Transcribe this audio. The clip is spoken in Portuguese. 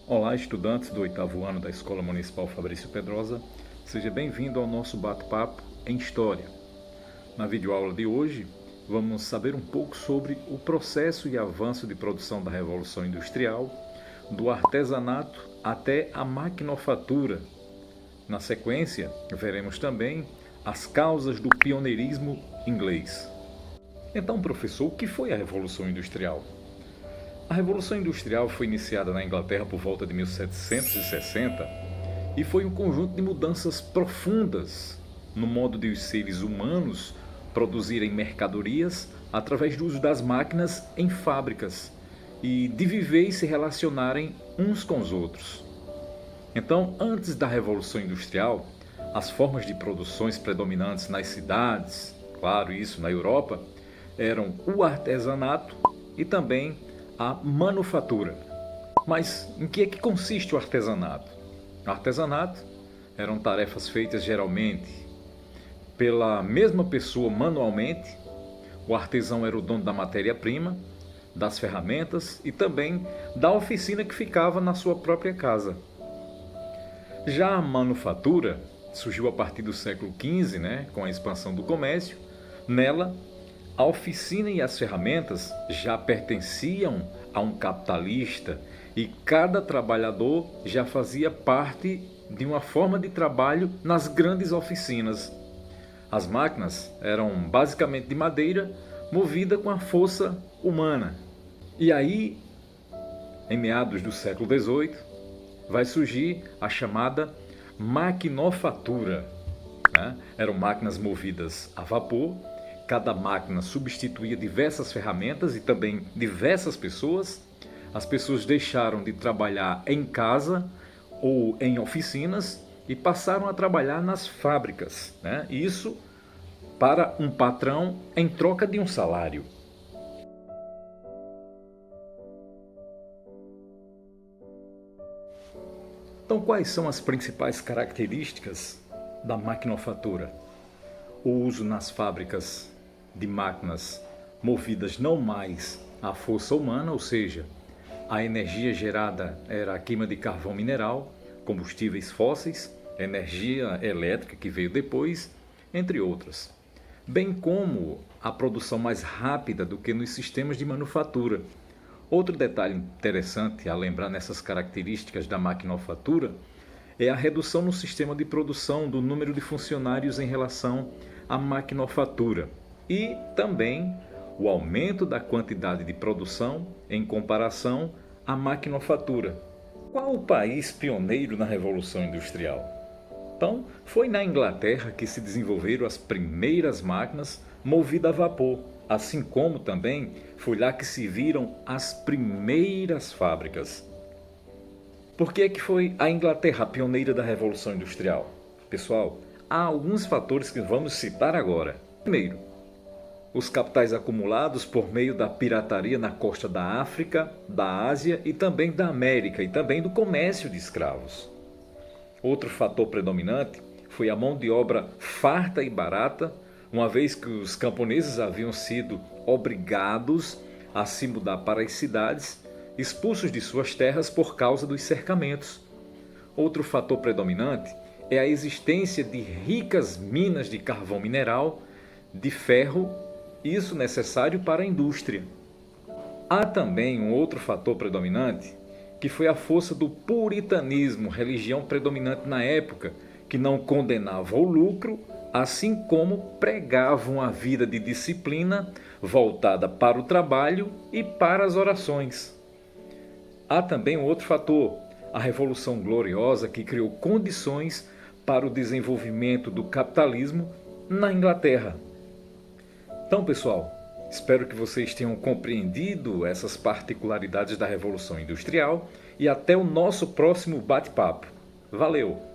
Olá, estudantes do 8º ano da Escola Municipal Fabrício Pedrosa. Seja bem-vindo ao nosso bate-papo em História. Na videoaula de hoje, vamos saber um pouco sobre o processo e avanço de produção da Revolução Industrial, do artesanato até a maquinofatura. Na sequência, veremos também as causas do pioneirismo inglês. Então, professor, o que foi a Revolução Industrial? A Revolução Industrial foi iniciada na Inglaterra por volta de 1760 e foi um conjunto de mudanças profundas no modo de os seres humanos produzirem mercadorias através do uso das máquinas em fábricas e de viver e se relacionarem uns com os outros. Então, antes da Revolução Industrial, as formas de produções predominantes nas cidades, claro, isso na Europa, eram o artesanato e também a manufatura. Mas em que é que consiste o artesanato? O artesanato eram tarefas feitas geralmente pela mesma pessoa manualmente. O artesão era o dono da matéria-prima, das ferramentas e também da oficina que ficava na sua própria casa. Já a manufatura surgiu a partir do século XV, com a expansão do comércio. Nela, a oficina e as ferramentas já pertenciam a um capitalista e cada trabalhador já fazia parte de uma forma de trabalho nas grandes oficinas. As máquinas eram basicamente de madeira, movida com a força humana. E aí, em meados do século XVIII, vai surgir a chamada maquinofatura. Eram máquinas movidas a vapor. Cada máquina substituía diversas ferramentas e também diversas pessoas. As pessoas deixaram de trabalhar em casa ou em oficinas e passaram a trabalhar nas fábricas. Isso para um patrão em troca de um salário. Então, quais são as principais características da maquinofatura? O uso nas fábricas de máquinas movidas não mais à força humana, ou seja, a energia gerada era a queima de carvão mineral, combustíveis fósseis, energia elétrica que veio depois, entre outras. Bem como a produção mais rápida do que nos sistemas de manufatura. Outro detalhe interessante a lembrar nessas características da maquinofatura é a redução no sistema de produção do número de funcionários em relação à maquinofatura e também o aumento da quantidade de produção em comparação à maquinofatura. Qual o país pioneiro na Revolução Industrial? Então, foi na Inglaterra que se desenvolveram as primeiras máquinas movidas a vapor, assim como também foi lá que se viram as primeiras fábricas. Por que é que foi a Inglaterra a pioneira da Revolução Industrial? Pessoal, há alguns fatores que vamos citar agora. Primeiro, os capitais acumulados por meio da pirataria na costa da África, da Ásia e também da América e também do comércio de escravos. Outro fator predominante foi a mão de obra farta e barata, uma vez que os camponeses haviam sido obrigados a se mudar para as cidades, expulsos de suas terras por causa dos cercamentos. Outro fator predominante é a existência de ricas minas de carvão mineral, de ferro, isso necessário para a indústria. Há também um outro fator predominante, que foi a força do puritanismo, religião predominante na época, que não condenava o lucro, assim como pregavam a vida de disciplina voltada para o trabalho e para as orações. Há também um outro fator, a Revolução Gloriosa, que criou condições para o desenvolvimento do capitalismo na Inglaterra. Então, pessoal, espero que vocês tenham compreendido essas particularidades da Revolução Industrial e até o nosso próximo bate-papo. Valeu!